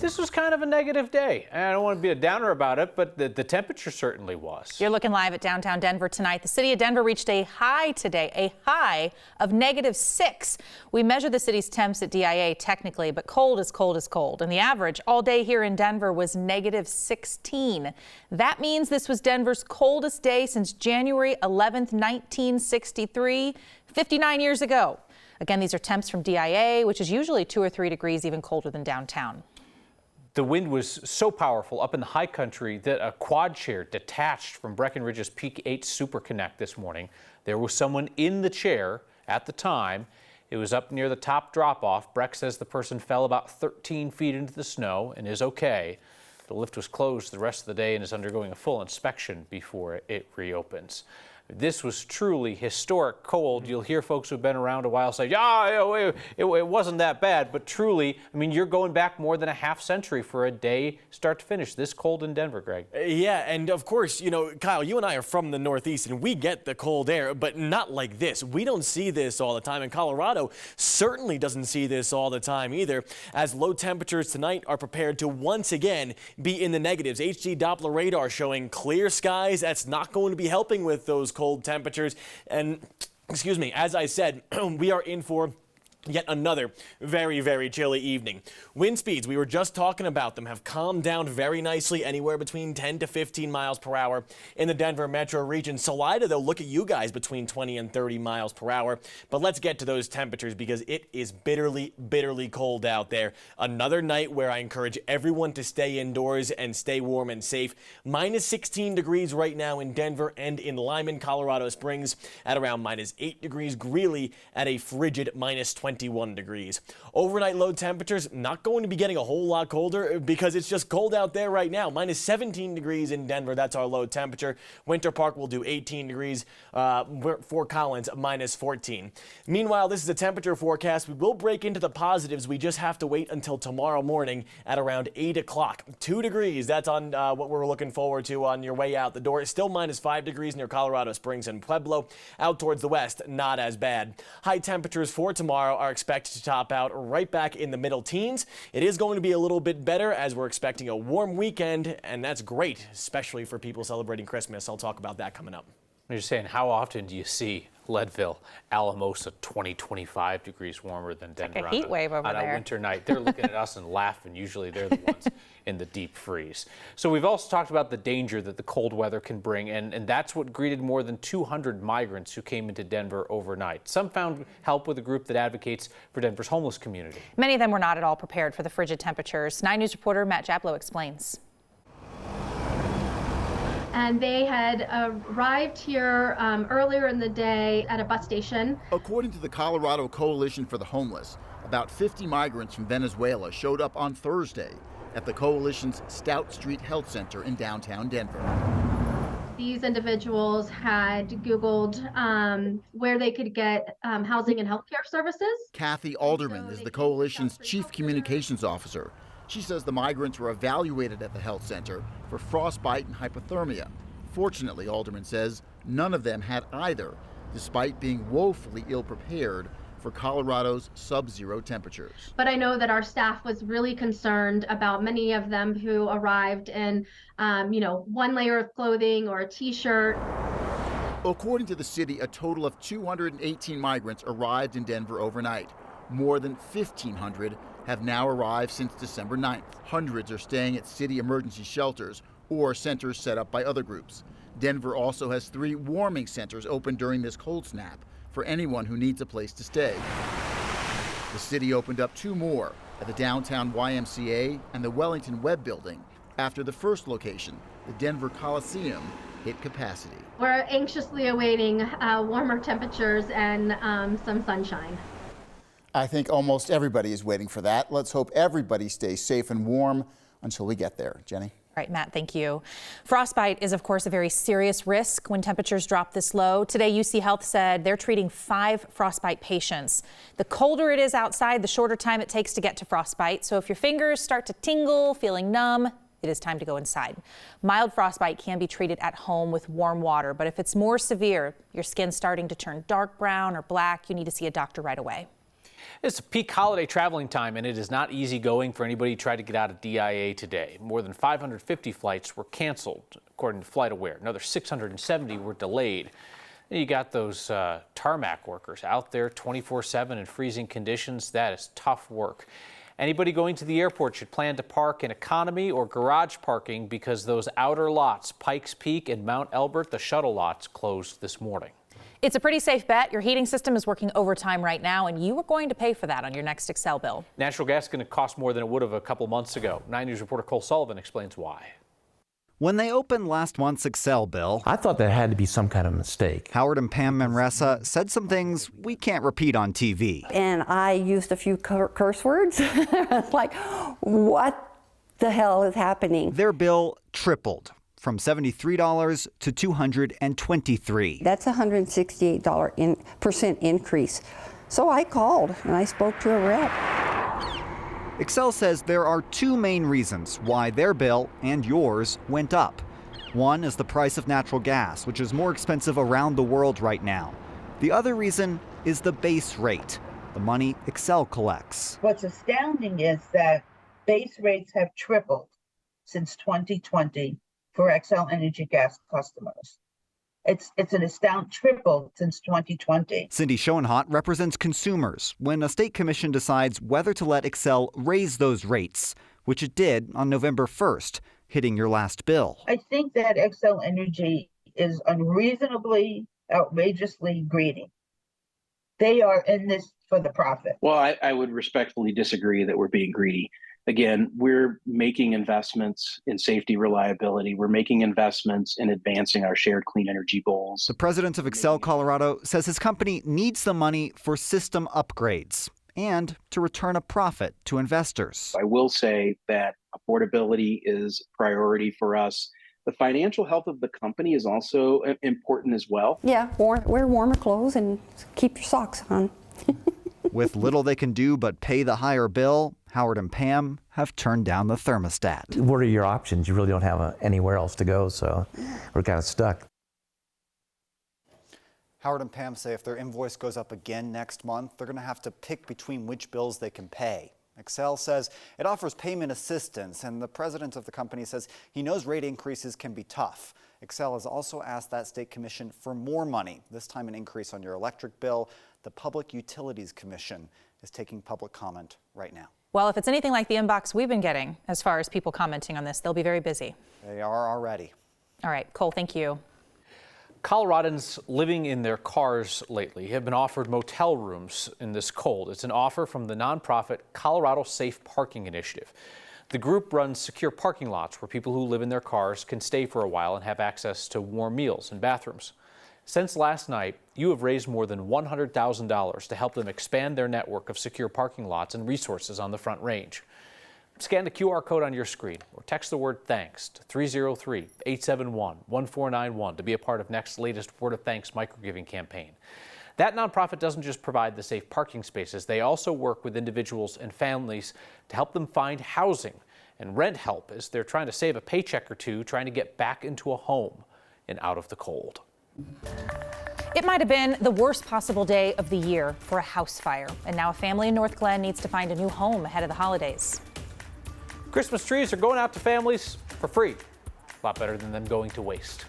this was kind of a negative day. And I don't want to be a downer about it, but the temperature certainly was. You're looking live at downtown Denver tonight. The city of Denver reached a high today, a high of -6. We measure the city's temps at DIA technically, but cold is cold is cold. And the average all day here in Denver was -16. That means this was Denver's coldest day since January 11th, 1963, 59 years ago. Again, these are temps from DIA, which is usually 2 or 3 degrees even colder than downtown. The wind was so powerful up in the high country that a quad chair detached from Breckenridge's Peak 8 Super Connect this morning. There was someone in the chair at the time. It was up near the top drop-off. Breck says the person fell about 13 feet into the snow and is okay. The lift was closed the rest of the day and is undergoing a full inspection before it reopens. This was truly historic cold. You'll hear folks who've been around a while say, yeah, it wasn't that bad. But truly, I mean, you're going back more than a half century for a day start to finish this cold in Denver, Greg. Yeah, and of course, you know, Kyle, you and I are from the Northeast and we get the cold air, but not like this. We don't see this all the time, and Colorado certainly doesn't see this all the time either, as low temperatures tonight are prepared to once again be in the negatives. HD Doppler radar showing clear skies. That's not going to be helping with those cold temperatures. And excuse me, as I said, we are in for yet another very, very chilly evening. Wind speeds, we were just talking about them, have calmed down very nicely, anywhere between 10 to 15 miles per hour in the Denver metro region. Salida, though, look at you guys, between 20 and 30 miles per hour. But let's get to those temperatures because it is bitterly, bitterly cold out there. Another night where I encourage everyone to stay indoors and stay warm and safe. -16 degrees right now in Denver and in Lyman, Colorado Springs at around -8 degrees. Greeley at a frigid -21 degrees. Overnight low temperatures not going to be getting a whole lot colder because it's just cold out there right now. -17 degrees in Denver. That's our low temperature. Winter Park will do 18 degrees. Fort Collins -14. Meanwhile, this is a temperature forecast. We will break into the positives. We just have to wait until tomorrow morning at around 8 o'clock. 2 degrees. That's on what we're looking forward to on your way out the door. It's still -5 degrees near Colorado Springs and Pueblo. Out towards the west, not as bad. High temperatures for tomorrow are expected to top out right back in the middle teens. It is going to be a little bit better as we're expecting a warm weekend, and that's great, especially for people celebrating Christmas. I'll talk about that coming up. You're saying, how often do you see Leadville, Alamosa 25 degrees warmer than Denver? Like a heat wave over on there. a winter night. They're looking at us and laughing. Usually they're the ones in the deep freeze. So we've also talked about the danger that the cold weather can bring, and that's what greeted more than 200 migrants who came into Denver overnight. Some found help with a group that advocates for Denver's homeless community. Many of them were not at all prepared for the frigid temperatures. 9 News reporter Matt Jablow explains. And they had arrived here earlier in the day at a bus station. According to the Colorado Coalition for the Homeless, about 50 migrants from Venezuela showed up on Thursday at the coalition's Stout Street Health Center in downtown Denver. These individuals had Googled where they could get housing and healthcare services. Kathy Alderman is the coalition's chief communications officer. She says the migrants were evaluated at the health center for frostbite and hypothermia. Fortunately, Alderman says none of them had either, despite being woefully ill-prepared for Colorado's sub-zero temperatures. But I know that our staff was really concerned about many of them who arrived in, one layer of clothing or a t-shirt. According to the city, a total of 218 migrants arrived in Denver overnight. More than 1,500 have now arrived since December 9th. Hundreds are staying at city emergency shelters or centers set up by other groups. Denver also has 3 warming centers open during this cold snap for anyone who needs a place to stay. The city opened up 2 more at the downtown YMCA and the Wellington Webb Building after the first location, the Denver Coliseum, hit capacity. We're anxiously awaiting warmer temperatures and some sunshine. I think almost everybody is waiting for that. Let's hope everybody stays safe and warm until we get there. Jenny? All right, Matt, thank you. Frostbite is, of course, a very serious risk when temperatures drop this low. Today, UC Health said they're treating 5 frostbite patients. The colder it is outside, the shorter time it takes to get to frostbite. So if your fingers start to tingle, feeling numb, it is time to go inside. Mild frostbite can be treated at home with warm water, but if it's more severe, your skin's starting to turn dark brown or black, you need to see a doctor right away. It's peak holiday traveling time, and it is not easy going for anybody who tried to get out of DIA today. More than 550 flights were canceled, according to FlightAware. Another 670 were delayed. And you got those tarmac workers out there 24/7 in freezing conditions. That is tough work. Anybody going to the airport should plan to park in economy or garage parking because those outer lots, Pikes Peak and Mount Elbert, the shuttle lots, closed this morning. It's a pretty safe bet. Your heating system is working overtime right now, and you are going to pay for that on your next Xcel bill. Natural gas is going to cost more than it would have a couple months ago. 9 News reporter Cole Sullivan explains why. When they opened last month's Xcel bill, I thought there had to be some kind of mistake. Howard and Pam Manresa said some things we can't repeat on TV. And I used a few curse words. Like, what the hell is happening? Their bill tripled from $73 to $223. That's a $168% increase. So I called and I spoke to a rep. Xcel says there are two main reasons why their bill and yours went up. One is the price of natural gas, which is more expensive around the world right now. The other reason is the base rate, the money Xcel collects. What's astounding is that base rates have tripled since 2020 for Xcel Energy gas customers. It's an astounding triple since 2020. Cindy Schoenhott represents consumers when a state commission decides whether to let Xcel raise those rates, which it did on November 1st, hitting your last bill. I think that Xcel Energy is unreasonably, outrageously greedy. They are in this for the profit. Well, I would respectfully disagree that we're being greedy. Again, we're making investments in safety reliability. We're making investments in advancing our shared clean energy goals. The president of Xcel Colorado says his company needs the money for system upgrades and to return a profit to investors. I will say that affordability is a priority for us. The financial health of the company is also important as well. Yeah, wear warmer clothes and keep your socks on. With little they can do but pay the higher bill, Howard and Pam have turned down the thermostat. What are your options? You really don't have anywhere else to go, so we're kind of stuck. Howard and Pam say if their invoice goes up again next month, they're going to have to pick between which bills they can pay. Xcel says it offers payment assistance, and the president of the company says he knows rate increases can be tough. Xcel has also asked that state commission for more money, this time an increase on your electric bill. The Public Utilities Commission is taking public comment right now. Well, if it's anything like the inbox we've been getting as far as people commenting on this, they'll be very busy. They are already. All right, Cole, thank you. Coloradans living in their cars lately have been offered motel rooms in this cold. It's an offer from the nonprofit Colorado Safe Parking Initiative. The group runs secure parking lots where people who live in their cars can stay for a while and have access to warm meals and bathrooms. Since last night, you have raised more than $100,000 to help them expand their network of secure parking lots and resources on the Front Range. Scan the QR code on your screen or text the word thanks to 303-871-1491 to be a part of Next's latest Word of Thanks microgiving campaign. That nonprofit doesn't just provide the safe parking spaces, they also work with individuals and families to help them find housing and rent help as they're trying to save a paycheck or two, trying to get back into a home and out of the cold. It might have been the worst possible day of the year for a house fire, and now a family in North Glen needs to find a new home ahead of the holidays. Christmas trees are going out to families for free. A lot better than them going to waste.